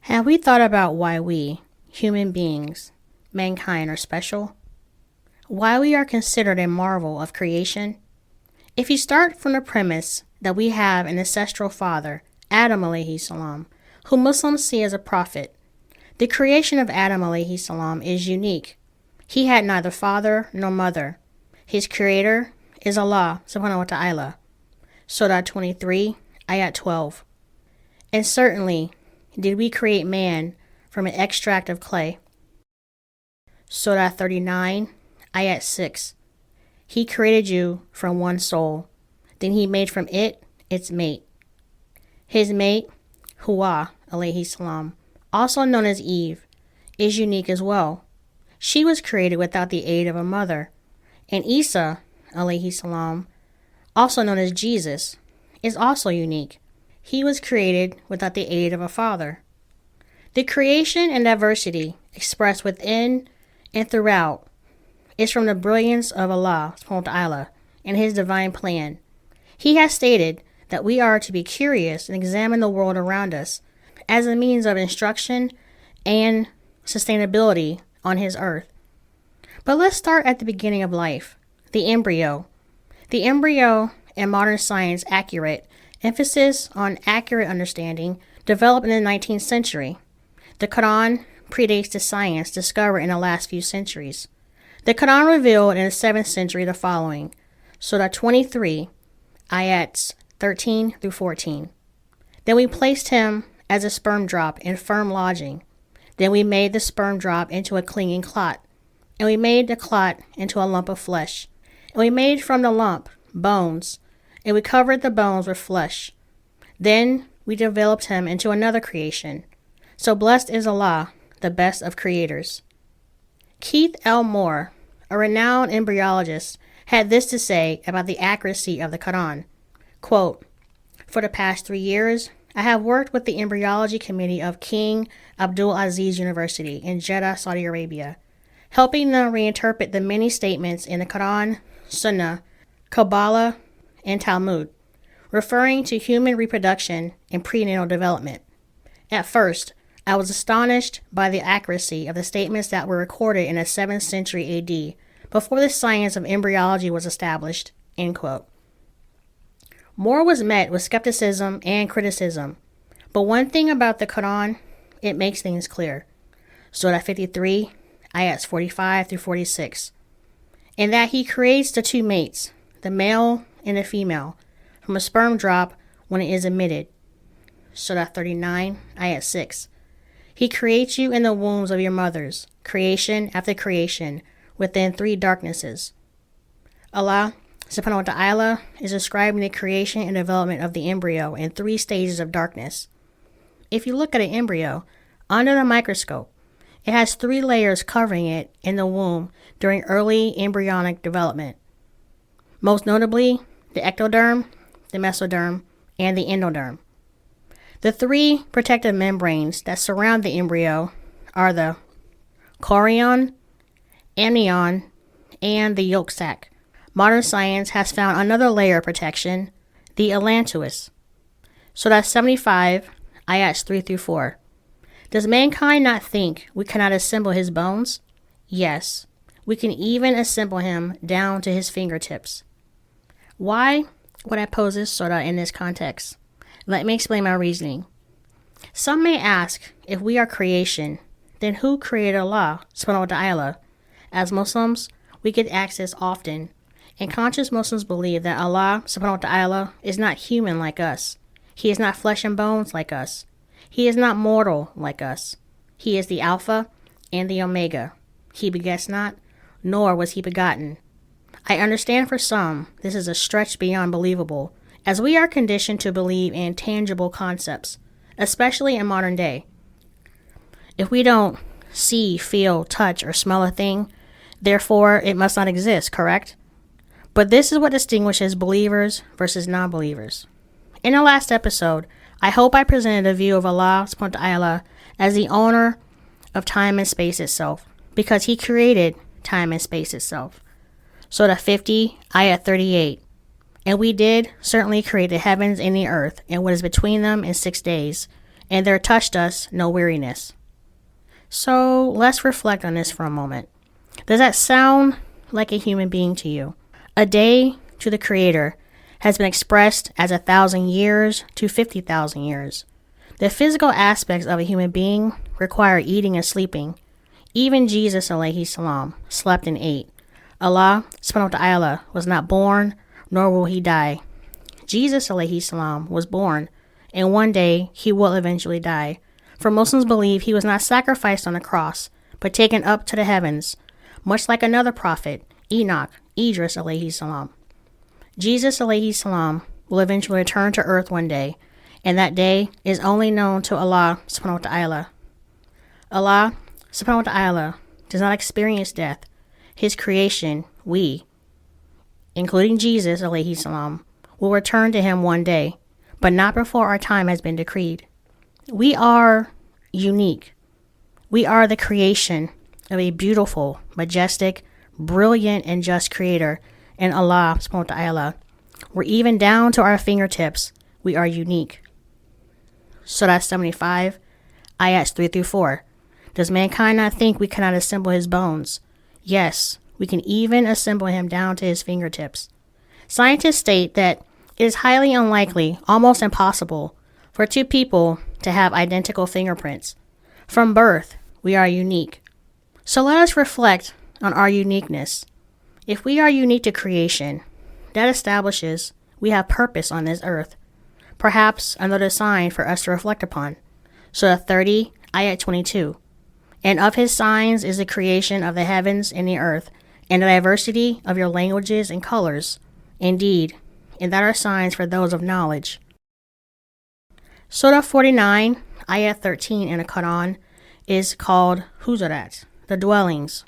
Have we thought about why we, human beings, mankind, are special? Why we are considered a marvel of creation? If you start from the premise that we have an ancestral father, Adam alayhi salam, who Muslims see as a prophet, the creation of Adam alayhi salam is unique. He had neither father nor mother. His creator is Allah subhanahu wa ta'ala. Surah 23, ayat 12. And certainly did we create man from an extract of clay. Surah 39, ayat 6. He created you from one soul. Then he made from it its mate. His mate, Huwa alayhi salam, also known as Eve, is unique as well. She was created without the aid of a mother. And Isa alayhi salam, also known as Jesus, is also unique. He was created without the aid of a father. The creation and diversity expressed within and throughout is from the brilliance of Allah subhanahu wa ta'ala and His divine plan. He has stated that we are to be curious and examine the world around us as a means of instruction and sustainability on His earth. But let's start at the beginning of life, the embryo. The embryo and modern science emphasis on accurate understanding developed in the 19th century. The Qur'an predates the science discovered in the last few centuries. The Qur'an revealed in the 7th century the following: Surah 23, ayats 13 through 14. Then we placed him as a sperm drop in firm lodging. Then we made the sperm drop into a clinging clot. And we made the clot into a lump of flesh. And we made from the lump bones. And we covered the bones with flesh. Then we developed him into another creation. So blessed is Allah, the best of creators. Keith L. Moore, a renowned embryologist, had this to say about the accuracy of the Qur'an. Quote, "For the past 3 years, I have worked with the embryology committee of King Abdul Aziz University in Jeddah, Saudi Arabia, helping them reinterpret the many statements in the Qur'an, Sunnah, Kabbalah, and Talmud, referring to human reproduction and prenatal development. At first, I was astonished by the accuracy of the statements that were recorded in the 7th century AD, before the science of embryology was established." End quote. Moore was met with skepticism and criticism, but one thing about the Quran, it makes things clear. Surah 53, ayats 45 through 46. In that he creates the two mates, the male and the female, from a sperm drop when it is emitted. Surah 39, ayat 6. He creates you in the wombs of your mothers, creation after creation, within 3 darknesses. Allah subhanahu wa ta'ala is describing the creation and development of the embryo in 3 stages of darkness. If you look at an embryo under the microscope, it has 3 layers covering it in the womb during early embryonic development. Most notably, the ectoderm, the mesoderm, and the endoderm. The 3 protective membranes that surround the embryo are the chorion, amnion, and the yolk sac. Modern science has found another layer of protection, the allantois. Surah 75, ayats 3 through 4. Does mankind not think we cannot assemble his bones? Yes, we can even assemble him down to his fingertips. Why would I pose this surah in this context? Let me explain my reasoning. Some may ask, if we are creation, then who created Allah subhanahu wa ta'ala? As Muslims, we get access often, and conscious Muslims believe that Allah subhanahu wa ta'ala is not human like us. He is not flesh and bones like us. He is not mortal like us. He is the Alpha and the Omega. He begets not, nor was he begotten. I understand for some, this is a stretch beyond believable, as we are conditioned to believe in tangible concepts, especially in modern day. If we don't see, feel, touch, or smell a thing, therefore it must not exist, correct? But this is what distinguishes believers versus non-believers. In the last episode, I hope I presented a view of Allah subhanahu wa ta'ala as the owner of time and space itself, because he created time and space itself. Surah 50, ayat 38. And we did certainly create the heavens and the earth, and what is between them in 6 days. and there touched us no weariness. So let's reflect on this for a moment. Does that sound like a human being to you? A day to the Creator has been expressed as 1,000 years to 50,000 years. The physical aspects of a human being require eating and sleeping. Even Jesus alayhi salam slept and ate. Allah subhanahu wa ta'ala was not born, nor will he die. Jesus alayhi salam was born, and one day he will eventually die. For Muslims believe he was not sacrificed on the cross, but taken up to the heavens, much like another prophet, Enoch, Idris alayhi salam. Jesus alayhi salam will eventually return to earth one day, and that day is only known to Allah subhanahu wa ta'ala. Allah subhanahu wa ta'ala does not experience death. His creation, we, including Jesus alayhi salam, will return to him one day, but not before our time has been decreed. We are unique. We are the creation of a beautiful, majestic, brilliant, and just creator in Allah subhanahu wa ta'ala. We're even down to our fingertips. We are unique. Surah 75, ayats 3 through 4. Does mankind not think we cannot assemble his bones? Yes, we can even assemble him down to his fingertips. Scientists state that it is highly unlikely, almost impossible, for two people to have identical fingerprints. From birth, we are unique. So let us reflect on our uniqueness. If we are unique to creation, that establishes we have purpose on this earth. Perhaps another sign for us to reflect upon. Surah 30, ayat 22. And of his signs is the creation of the heavens and the earth, and the diversity of your languages and colors. Indeed, and that are signs for those of knowledge. Surah 49, ayat 13 in the Qur'an is called Huzurat, the dwellings.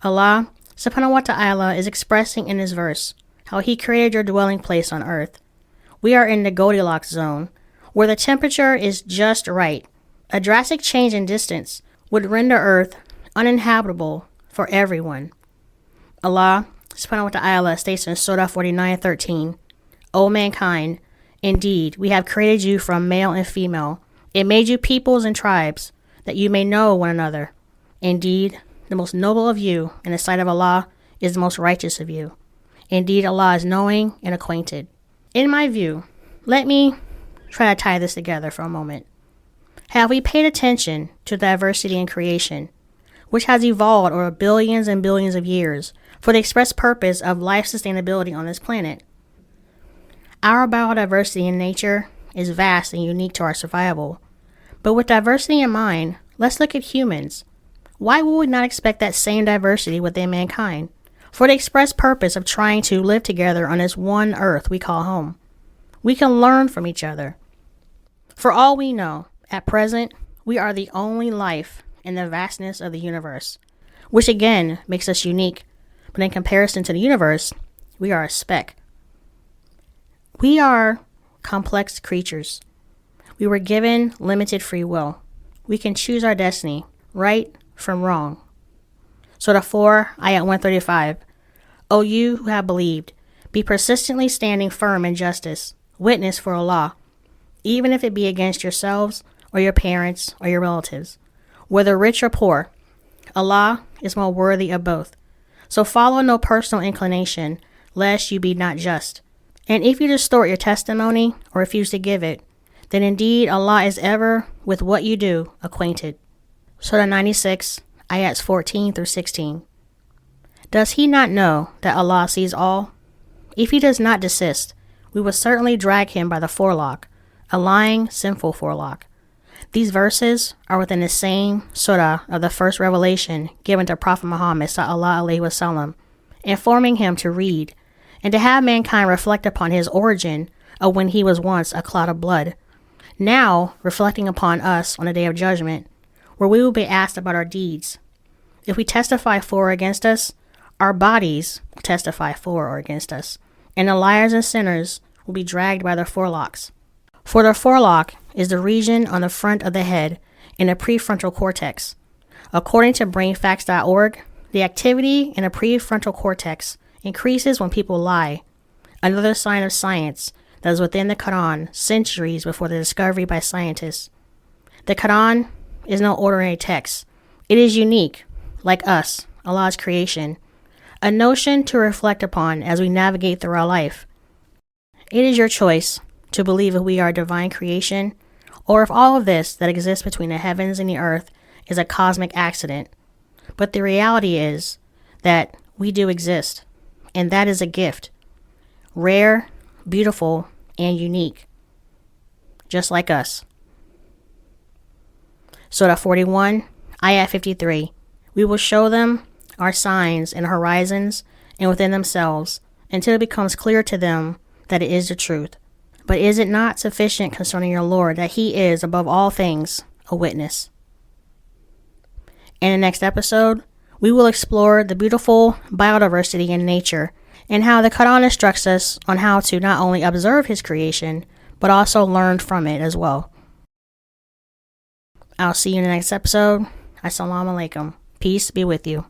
Allah subhanahu wa ta'ala is expressing in this verse how he created your dwelling place on earth. We are in the Goldilocks zone, where the temperature is just right. A drastic change in distance would render earth uninhabitable for everyone. Allah subhanahu wa ta'ala states in Surah 49:13, O mankind, indeed, we have created you from male and female, and made you peoples and tribes, that you may know one another. Indeed, the most noble of you in the sight of Allah is the most righteous of you. Indeed, Allah is knowing and acquainted. In my view, let me try to tie this together for a moment. Have we paid attention to diversity in creation, which has evolved over billions and billions of years for the express purpose of life sustainability on this planet? Our biodiversity in nature is vast and unique to our survival. But with diversity in mind, let's look at humans. Why would we not expect that same diversity within mankind for the express purpose of trying to live together on this one earth we call home? We can learn from each other. For all we know, at present, we are the only life in the vastness of the universe, which again makes us unique, but in comparison to the universe, we are a speck. We are complex creatures. We were given limited free will. We can choose our destiny, right from wrong. Surah 4, ayat 135. O you who have believed, be persistently standing firm in justice, witness for Allah, even if it be against yourselves or your parents or your relatives, whether rich or poor. Allah is more worthy of both. So follow no personal inclination, lest you be not just. And if you distort your testimony or refuse to give it, then indeed Allah is ever with what you do acquainted. Surah 96, ayats 14 through 16. Does he not know that Allah sees all? If he does not desist, we will certainly drag him by the forelock, a lying, sinful forelock. These verses are within the same surah of the first revelation given to Prophet Muhammad sallallahu alaihi wasallam, informing him to read and to have mankind reflect upon his origin of when he was once a clot of blood, now reflecting upon us on the day of judgment, where we will be asked about our deeds. If we testify for or against us, our bodies will testify for or against us, and the liars and sinners will be dragged by their forelocks. For the forelock is the region on the front of the head in the prefrontal cortex. According to brainfacts.org, the activity in the prefrontal cortex increases when people lie, another sign of science that is within the Qur'an centuries before the discovery by scientists. The Qur'an is no ordinary text. It is unique, like us, Allah's creation, a notion to reflect upon as we navigate through our life. It is your choice to believe if we are a divine creation, or if all of this that exists between the heavens and the earth is a cosmic accident. But the reality is that we do exist, and that is a gift. Rare, beautiful, and unique. Just like us. Surah 41, Ayah 53. We will show them our signs and horizons and within themselves until it becomes clear to them that it is the truth. But is it not sufficient concerning your Lord that He is above all things a witness? In the next episode, we will explore the beautiful biodiversity in nature and how the Quran instructs us on how to not only observe His creation, but also learn from it as well. I'll see you in the next episode. Assalamu alaikum. Peace be with you.